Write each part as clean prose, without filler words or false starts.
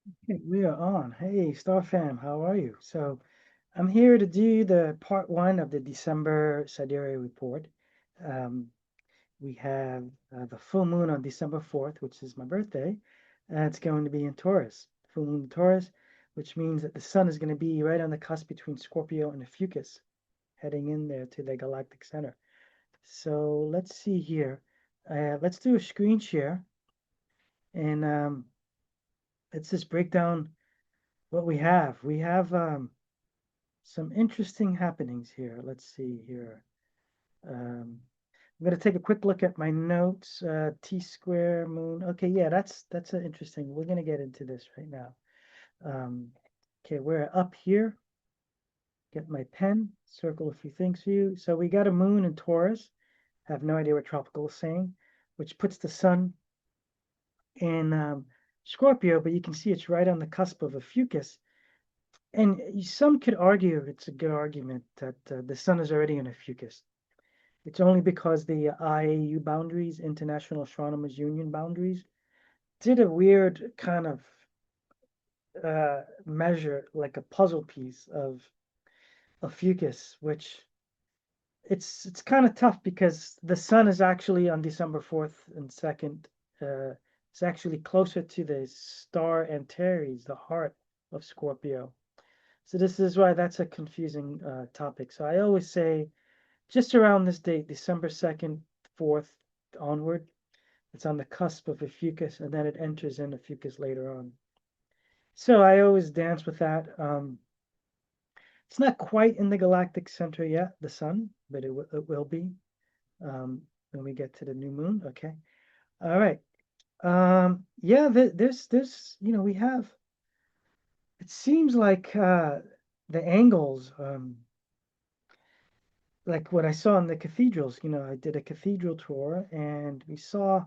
Okay, we are on. Hey, Star Fam, how are you? So, I'm here to do the part one of the December Sidereal report. Um, we have the full moon on December 4th, which is my birthday. It's going to be in Taurus, full moon in Taurus, which means that the sun is going to be right on the cusp between Scorpio and the Fucus, heading in there to the galactic center. So, let's see here. Let's do a screen share and let's just break down what we have. We have some interesting happenings here. Let's see here. I'm going to take a quick look at my notes. T square moon. Okay, yeah, that's interesting. We're going to get into this right now. Um, okay, we're up here. Get my pen. Circle a few things for you. So we got a moon in Taurus. Have no idea what tropical is saying, which puts the sun in Scorpio, but you can see it's right on the cusp of a Fucus. And some could argue, it's a good argument, that the sun is already in a Fucus. It's only because the IAU boundaries, International Astronomers Union boundaries, did a weird kind of measure, like a puzzle piece of a Fucus, which it's kind of tough because the sun is actually on December 4th and 2nd. Uh, it's actually closer to the star Antares, the heart of Scorpio. So this is why that's a confusing topic. So I always say just around this date, December 2nd, 4th onward, it's on the cusp of a Fucus, and then it enters in a Fucus later on. So I always dance with that. It's not quite in the galactic center yet, the sun, but it will be when we get to the new moon. Okay. All right. Yeah, there's we have. It seems like the angles, like what I saw in the cathedrals. I did a cathedral tour, and we saw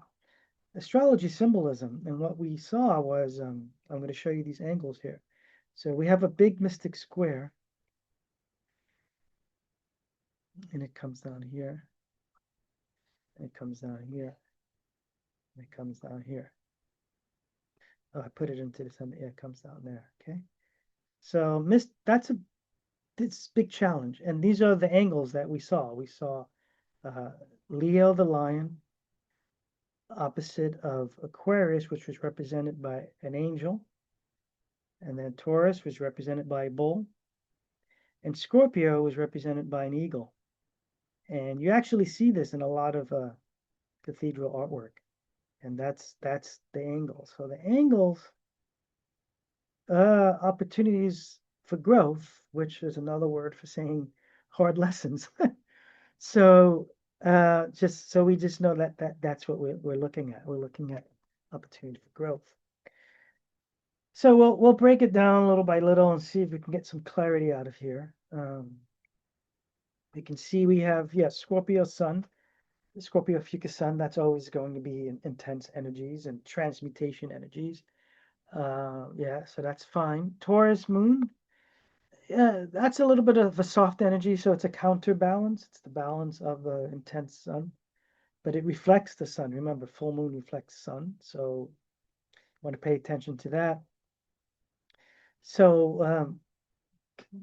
astrology symbolism. And what we saw was, I'm going to show you these angles here. So we have a big mystic square, and it comes down here, and it comes down here, and it comes down here. Oh, I put it into the sun. Yeah, it comes down there. Okay. So that's a this big challenge. And these are the angles that we saw. We saw uh, Leo the lion opposite of Aquarius, which was represented by an angel, and then Taurus was represented by a bull, and Scorpio was represented by an eagle. And you actually see this in a lot of cathedral artwork, and that's the angle. So the angles, opportunities for growth, which is another word for saying hard lessons. So just so we just know that's what we're looking at. We're looking at opportunity for growth. So we'll break it down little by little and see if we can get some clarity out of here. We can see we have, yes, Scorpio Sun, Scorpio Fucus Sun. That's always going to be intense energies and transmutation energies. Yeah, so that's fine. Taurus Moon, yeah, that's a little bit of a soft energy, so it's a counterbalance. It's the balance of the intense sun, but it reflects the sun. Remember, full moon reflects sun, so want to pay attention to that. So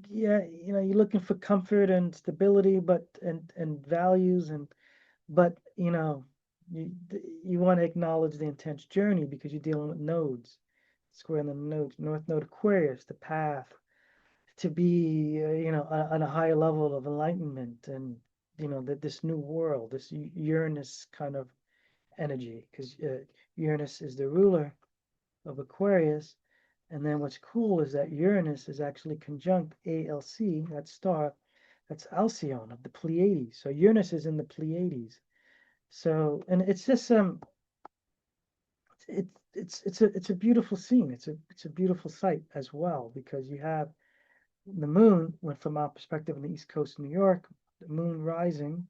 yeah, you're looking for comfort and stability, but and values, but you you want to acknowledge the intense journey because you're dealing with nodes, square in the nodes, North Node Aquarius, the path to be on a higher level of enlightenment, and that this new world, this Uranus kind of energy, because Uranus is the ruler of Aquarius. And then what's cool is that Uranus is actually conjunct ALC, that star, that's Alcyone of the Pleiades. So Uranus is in the Pleiades. So, and it's just it's a beautiful scene. It's a beautiful sight as well, because you have the moon, went from our perspective on the East Coast of New York, the moon rising,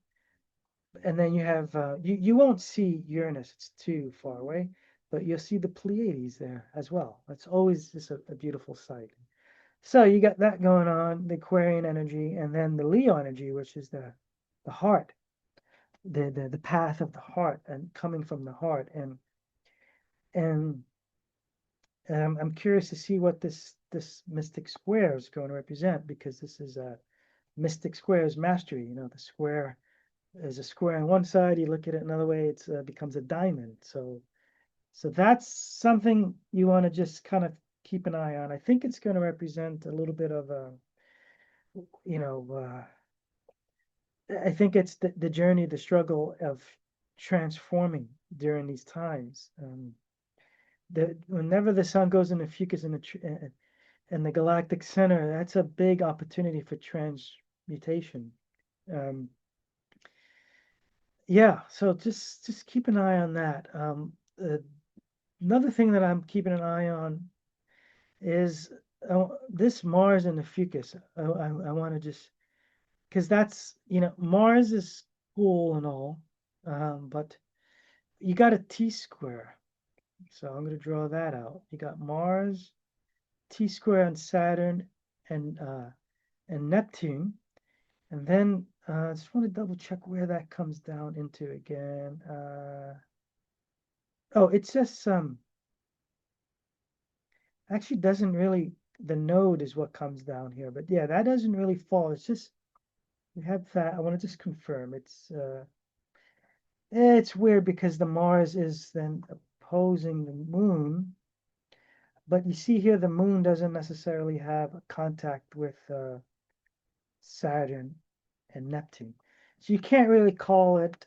and then you have you won't see Uranus; it's too far away, but you'll see the Pleiades there as well. It's always just a beautiful sight. So you got that going on, the Aquarian energy, and then the Leo energy, which is the heart, the path of the heart, and coming from the heart, and I'm curious to see what this mystic square is going to represent, because this is a mystic square is mastery. You know, the square is a square on one side. You look at it another way, it becomes a diamond. So that's something you want to just kind of keep an eye on. I think it's going to represent a little bit of a, you know, I think it's the journey, the struggle of transforming during these times. Whenever the sun goes into Fucus in the galactic center, that's a big opportunity for transmutation. Um, yeah, so just keep an eye on that. Another thing that I'm keeping an eye on is this Mars and the Fucus. I want to just, because that's, Mars is cool and all, but you got a T square. So I'm going to draw that out. You got Mars, T square on Saturn, and Neptune. And then I just want to double check where that comes down into again. Oh, it's just actually doesn't really, the node is what comes down here. But yeah, that doesn't really fall. It's just we have that. I want to just confirm. It's weird because the Mars is then opposing the moon. But you see here, the moon doesn't necessarily have a contact with Saturn and Neptune. So you can't really call it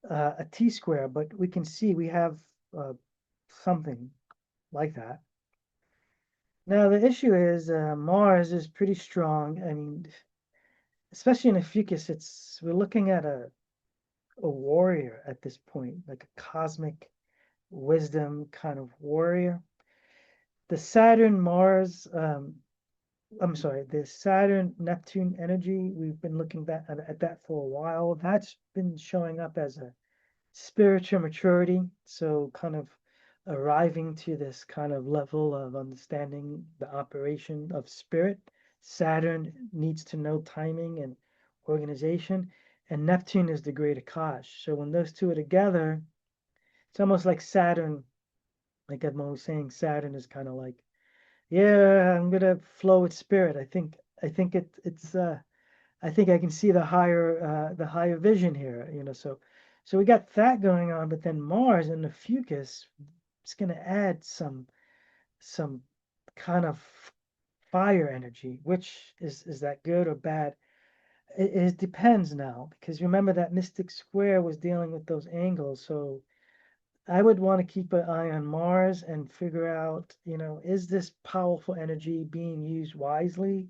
a T square, but we can see we have something like that. Now the issue is Mars is pretty strong. I mean, especially in a Fucus, we're looking at a warrior at this point, like a cosmic wisdom kind of warrior. The Saturn Mars, I'm sorry, the Saturn Neptune energy, we've been looking at that for a while. That's been showing up as a spiritual maturity. So, kind of arriving to this kind of level of understanding the operation of spirit. Saturn needs to know timing and organization, and Neptune is the great Akash. So, when those two are together, it's almost like Saturn, like I'm always saying, Saturn is kind of like, yeah, I'm gonna flow with spirit. I think I can see the higher vision here, so we got that going on, but then Mars and the Fucus is gonna add some kind of fire energy. Which is that good or bad? It depends now, because remember that Mystic Square was dealing with those angles, so I would want to keep an eye on Mars and figure out, is this powerful energy being used wisely,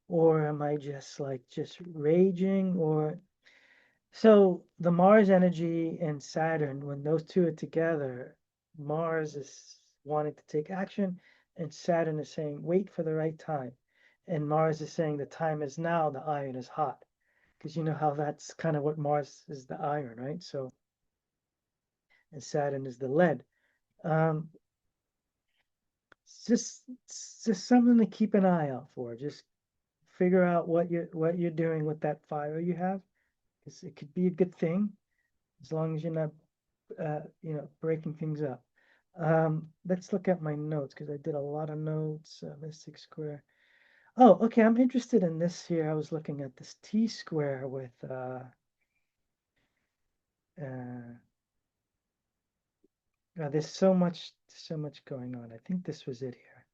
or am I just raging? Or so the Mars energy and Saturn, when those two are together, Mars is wanting to take action, and Saturn is saying, wait for the right time. And Mars is saying, the time is now, the iron is hot. Because you know how that's kind of what Mars is, the iron, right? So, and Saturn is the lead. Um, it's just something to keep an eye out for. Just figure out what you're doing with that fire you have, because it could be a good thing as long as you're not breaking things up. Let's look at my notes, because I did a lot of notes. Mystic square. Oh, okay. I'm interested in this here. I was looking at this T square with uh, there's so much going on. I think this was it here.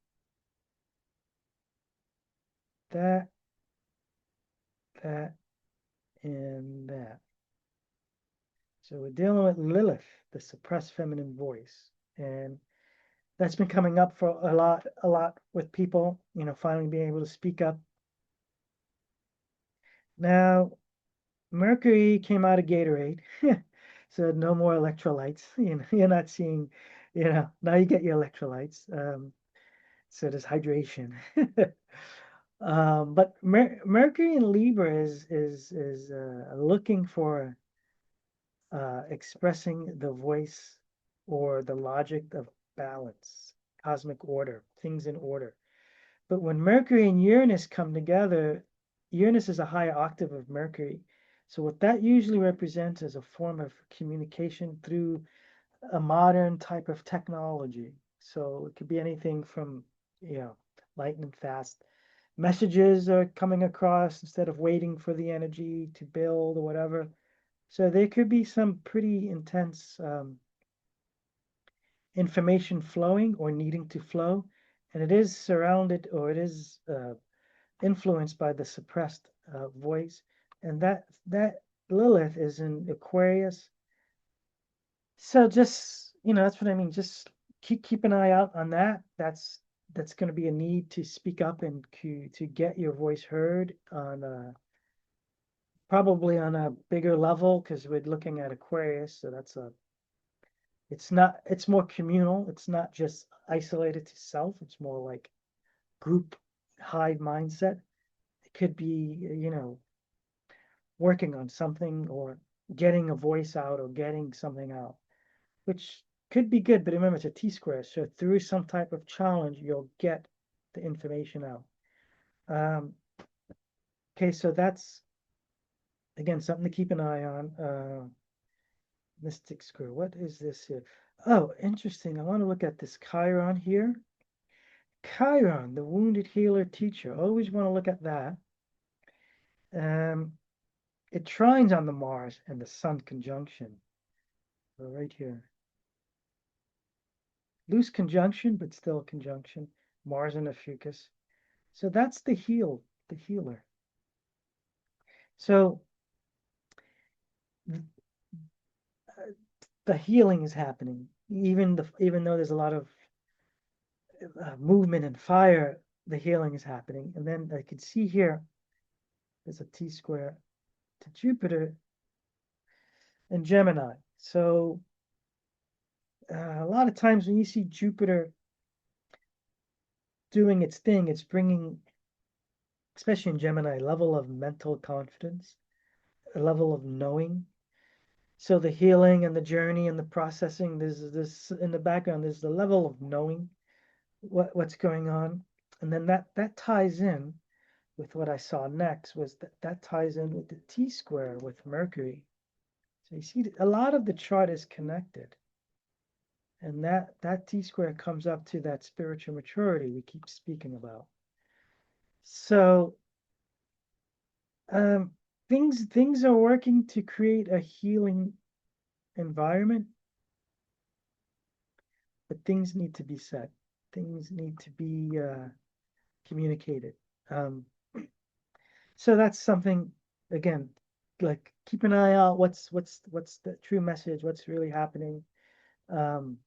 That, that, and that. So we're dealing with Lilith, the suppressed feminine voice, and that's been coming up for a lot with people, finally being able to speak up. Now, Mercury came out of Gatorade, so no more electrolytes. You're not seeing, now you get your electrolytes. So there's hydration. But Mercury in Libra is looking for expressing the voice or the logic of balance, cosmic order, things in order. But when Mercury and Uranus come together, Uranus is a higher octave of Mercury. So what that usually represents is a form of communication through a modern type of technology. So it could be anything from, you know, lightning fast messages are coming across instead of waiting for the energy to build or whatever. So there could be some pretty intense information flowing or needing to flow, and it is surrounded or it is influenced by the suppressed voice, and that Lilith is in Aquarius. So just, that's what I mean. Just keep an eye out on that. That's going to be a need to speak up and to get your voice heard on probably on a bigger level because we're looking at Aquarius. So it's more communal. It's not just isolated to self. It's more like group hive mindset. It could be, working on something or getting a voice out or getting something out, which could be good, but remember it's a T-square. So through some type of challenge, you'll get the information out. Um, okay, so that's again something to keep an eye on. Mystic square. What is this here? Oh, interesting. I want to look at this Chiron here. Chiron, the wounded healer teacher. Always want to look at that. Um, it trines on the Mars and the Sun conjunction. So right here. Loose conjunction, but still conjunction. Mars and Ophiuchus. So that's the healer. So the healing is happening, even though there's a lot of movement and fire. The healing is happening, and then I can see here there's a T square to Jupiter and Gemini. So a lot of times when you see Jupiter doing its thing, it's bringing, especially in Gemini, a level of mental confidence, a level of knowing. So the healing and the journey and the processing, there's this in the background, there's the level of knowing what's going on. And then that ties in with what I saw next was that ties in with the T square with Mercury. So you see a lot of the chart is connected. And that T square comes up to that spiritual maturity we keep speaking about. So um, things are working to create a healing environment, but things need to be said. Things need to be communicated. Um, so that's something again, like keep an eye out. What's the true message? What's really happening? Um,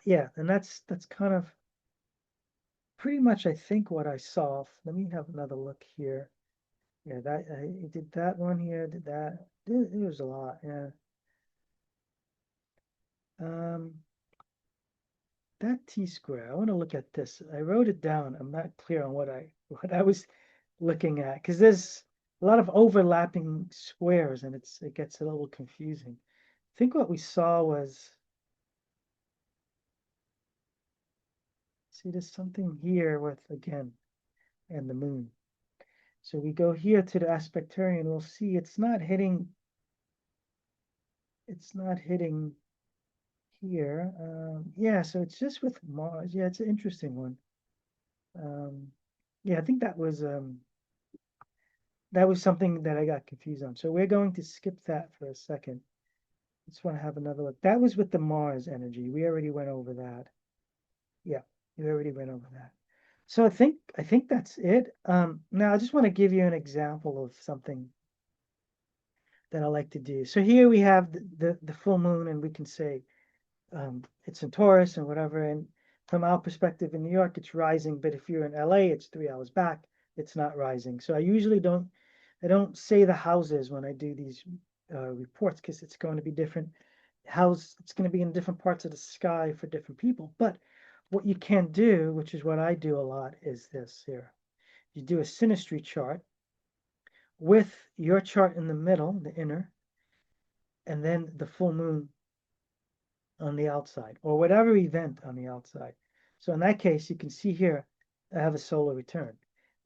yeah, and that's kind of pretty much I think what I saw. Let me have another look here. Yeah, that I did that one here. Did that? It was a lot. Yeah. Um, that T square. I want to look at this. I wrote it down. I'm not clear on what I was looking at because there's a lot of overlapping squares and it gets a little confusing. I think what we saw was, see, there's something here with again and the moon. So we go here to the aspectarian. We'll see it's not hitting here. Yeah, so it's just with Mars. Yeah, it's an interesting one. Um, yeah, I think that was something that I got confused on. So we're going to skip that for a second. Just want to have another look. That was with the Mars energy. We already went over that. Yeah, we already went over that. So I think that's it. Now I just want to give you an example of something that I like to do. So here we have the full moon, and we can say it's in Taurus and whatever. And from our perspective in New York, it's rising, but if you're in LA, it's 3 hours back. It's not rising. So I don't say the houses when I do these reports because it's going to be different. It's going to be in different parts of the sky for different people. But what you can do, which is what I do a lot, is this here. You do a synastry chart with your chart in the middle, the inner, and then the full moon on the outside or whatever event on the outside. So in that case, you can see here, I have a solar return.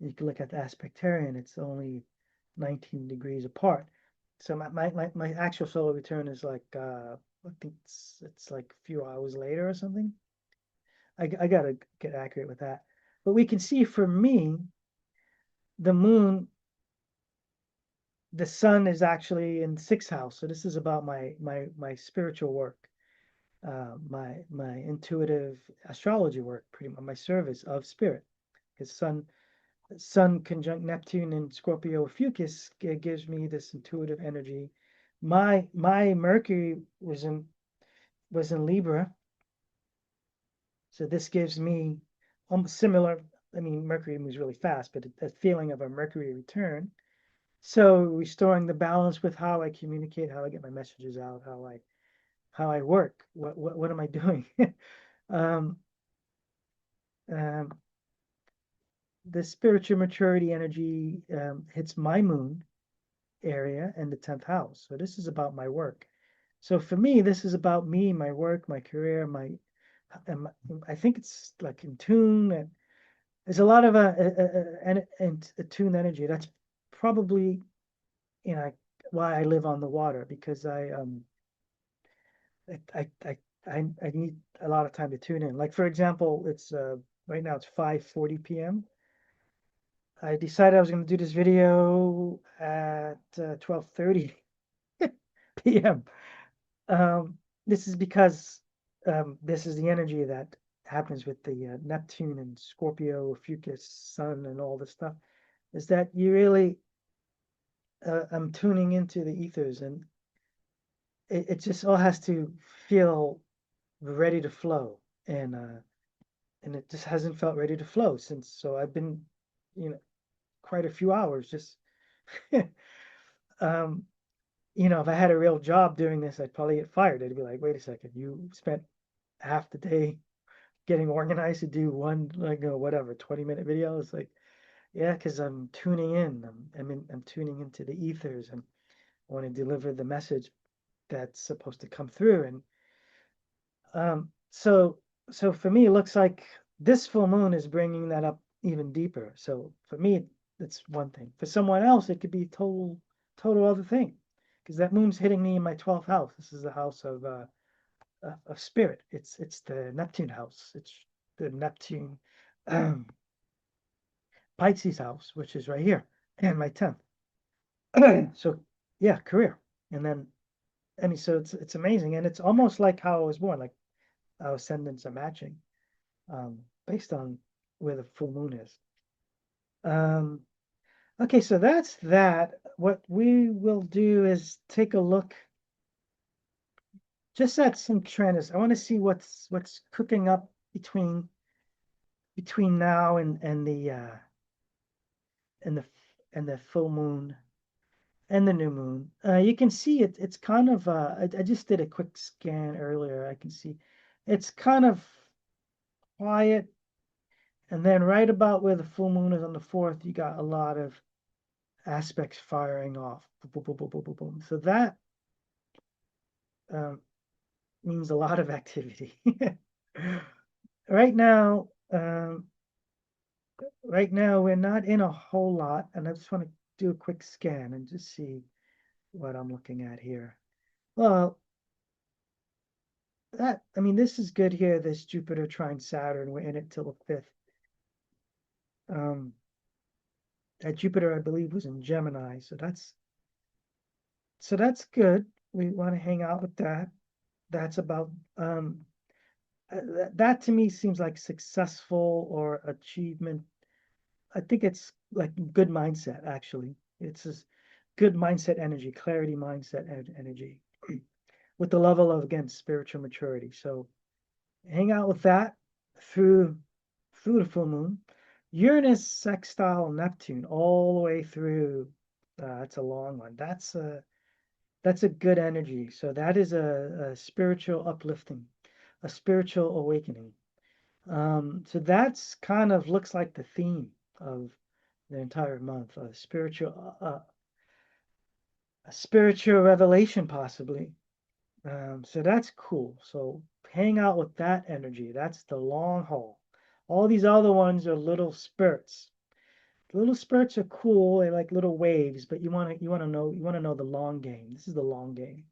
You can look at the aspectarian, it's only 19 degrees apart. So my actual solar return is like I think it's like a few hours later or something. I gotta get accurate with that. But we can see for me, the moon, the sun is actually in sixth house. So this is about my spiritual work, my intuitive astrology work, pretty much my service of spirit. Because sun conjunct Neptune in Scorpio Fucus gives me this intuitive energy. My Mercury was in Libra, so this gives me almost similar. I mean, Mercury moves really fast, but a feeling of a Mercury return. So restoring the balance with how I communicate, how I get my messages out, how I work. What am I doing? um, um, the spiritual maturity energy hits my moon area and the 10th house. So this is about my work. So for me, this is about me, my work, my career, and I think it's like in tune. And there's a lot of and attuned energy. That's probably you know why I live on the water because I need a lot of time to tune in. Like for example, it's right now it's 5:40 p.m. I decided I was going to do this video at 12:30 p.m. This is because this is the energy that happens with the Neptune and Scorpio, Fucus, Sun, and all this stuff. Is that you really I'm tuning into the ethers, and it just all has to feel ready to flow, and it just hasn't felt ready to flow since. So I've been, you know, quite a few hours just. um, if I had a real job doing this, I'd probably get fired. I'd be like, wait a second, you spent half the day getting organized to do one, like, whatever, 20-minute video. It's like, yeah, because I'm tuning in. I'm tuning into the ethers, and I want to deliver the message that's supposed to come through. And so for me, it looks like this full moon is bringing that up even deeper. So for me, it's one thing. For someone else, it could be total other thing, because that moon's hitting me in my 12th house. This is the house of spirit. It's the Neptune house. It's the Neptune um, Pisces house, which is right here, and my 10th. So yeah, career. And then I mean, so it's amazing, and it's almost like how I was born. Like our ascendants are matching, based on where the full moon is. Um, okay, so that's that. What we will do is take a look just at some trends. I want to see what's cooking up between now and the and the full moon and the new moon. You can see it's kind of I just did a quick scan earlier. I can see it's kind of quiet, and then right about where the full moon is on the fourth, you got a lot of aspects firing off. Boom, boom, boom, boom, boom, boom. So that um, means a lot of activity. Right now, right now we're not in a whole lot, and I just want to do a quick scan and just see what I'm looking at here. Well, I mean, this is good here. This Jupiter trine Saturn, we're in it till the fifth. Um, that Jupiter, I believe, was in Gemini, so that's good. We want to hang out with that. That's about that to me seems like successful or achievement. I think it's like good mindset, actually. It's just good mindset energy, clarity mindset energy with the level of, again, spiritual maturity. So hang out with that through the full moon. Uranus sextile Neptune all the way through. That's a long one. That's a good energy. So that is a spiritual uplifting, a spiritual awakening. So that's kind of looks like the theme of the entire month, a spiritual revelation possibly. So that's cool. So hang out with that energy. That's the long haul. All these other ones are little spurts. Little spurts are cool. They're like little waves, but you want to know the long game. This is the long game.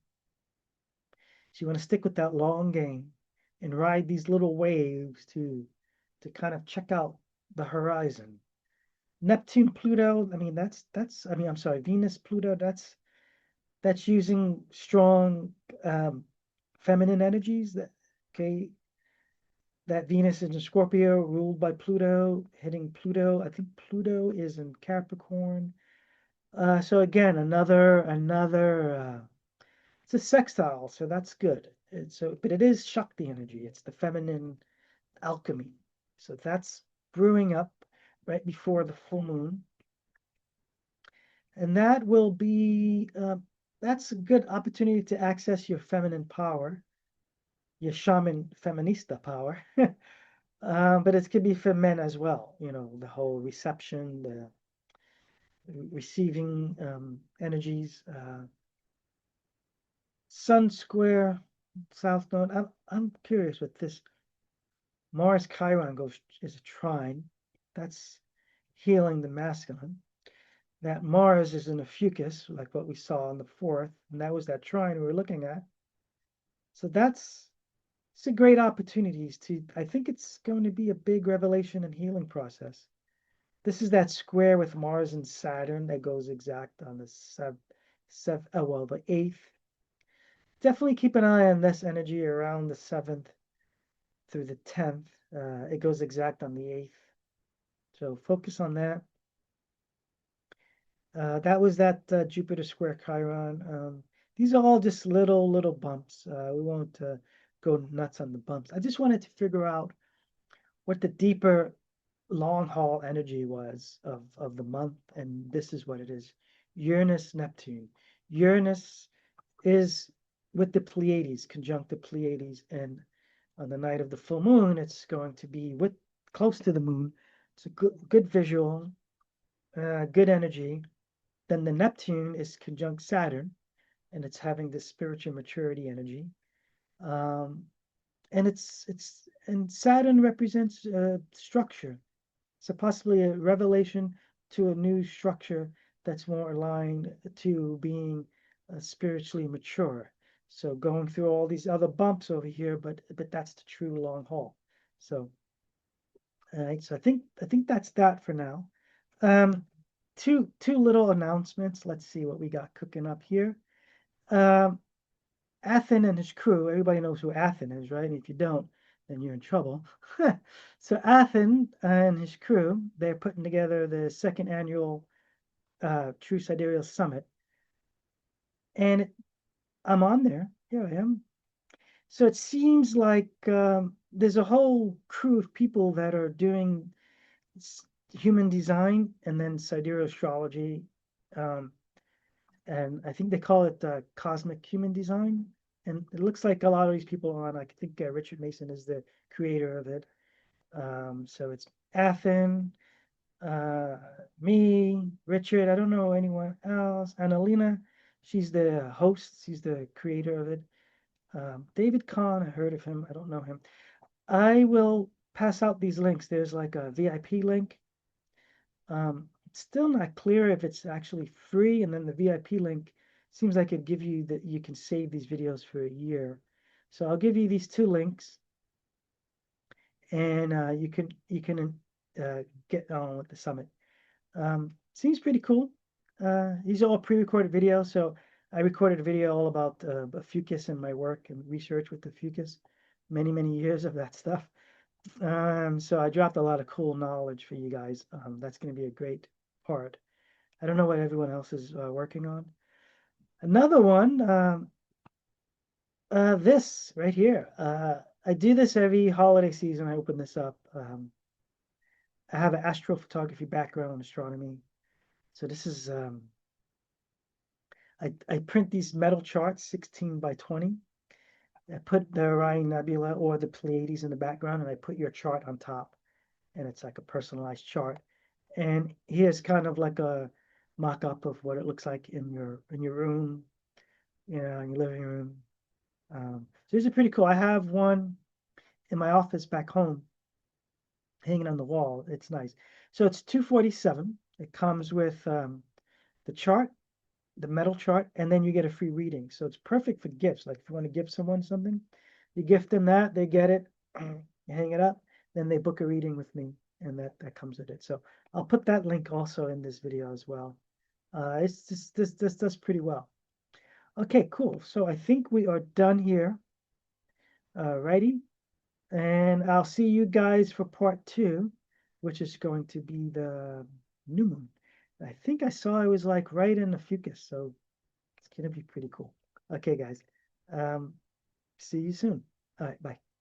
So you want to stick with that long game and ride these little waves to kind of check out the horizon. Neptune, Pluto, I mean that's I mean I'm sorry, Venus, Pluto, that's using strong um, feminine energies. That okay, that Venus is in Scorpio, ruled by Pluto, hitting Pluto. I think Pluto is in Capricorn. So again, another it's a sextile, so that's good. But it is Shakti energy. It's the feminine alchemy. So that's brewing up right before the full moon, and that will be that's a good opportunity to access your feminine power, your shaman feminista power. But it could be for men as well. You know, the whole reception, the receiving energies. Sun square, South Node. I'm curious with this. Mars Chiron goes is a trine. That's healing the masculine. That Mars is in a fucus, like what we saw on the fourth, and that was that trine we were looking at. So that's it's a great opportunities to. I think it's going to be a big revelation and healing process. This is that square with Mars and Saturn that goes exact on the the eighth. Definitely keep an eye on this energy around the 7th through the 10th. It goes exact on the 8th. So focus on that. That was that Jupiter square Chiron. These are all just little bumps. We won't go nuts on the bumps. I just wanted to figure out what the deeper long haul energy was of the month, and this is what it is. Uranus, Neptune. Uranus is with the Pleiades, conjunct the Pleiades, and on the night of the full moon, it's going to be with close to the moon. It's a good visual, good energy. Then the Neptune is conjunct Saturn, and it's having this spiritual maturity energy. Um, and and Saturn represents structure. So possibly a revelation to a new structure that's more aligned to being spiritually mature. So going through all these other bumps over here, but that's the true long haul. So all right, so I think that's that for now. Um, two little announcements. Let's see what we got cooking up here. Um, Athen and his crew. Everybody knows who Athen is, right? And if you don't, then you're in trouble. So Athen and his crew, they're putting together the second annual True Sidereal Summit, and I'm on there. Here I am. So it seems like there's a whole crew of people that are doing human design and then sidereal astrology, um, and I think they call it cosmic human design. And it looks like a lot of these people are on. I think Richard Mason is the creator of it. So it's Athen, uh, me, Richard. I don't know anyone else. Annalena, she's the host. She's the creator of it. David Kahn, I heard of him. I don't know him. I will pass out these links. There's like a VIP link. It's still not clear if it's actually free, and then the VIP link seems like it give you that you can save these videos for a year. So I'll give you these two links, and you can get on with the summit. Seems pretty cool. These are all pre-recorded videos, so I recorded a video all about a fucus and my work and research with the fucus, many years of that stuff. So I dropped a lot of cool knowledge for you guys. That's going to be a great part. I don't know what everyone else is working on. Another one, this right here. I do this every holiday season. I open this up. I have an astrophotography background in astronomy. So this is, I print these metal charts, 16 by 20. I put the Orion Nebula or the Pleiades in the background, and I put your chart on top. And it's like a personalized chart. And here's kind of like a mock-up of what it looks like in your room, in your living room. So these are pretty cool. I have one in my office back home hanging on the wall. It's nice. So it's 247. It comes with the chart, the metal chart, and then you get a free reading. So it's perfect for gifts. Like if you want to give someone something, you gift them that, they get it, you hang it up, then they book a reading with me, and that comes with it. So I'll put that link also in this video as well. It's just this does pretty well. Okay, cool. So I think we are done here. Righty. And I'll see you guys for part two, which is going to be the new moon. I think I saw it was like right in the fucus, so it's gonna be pretty cool. Okay, guys. Um, See you soon. All right, bye.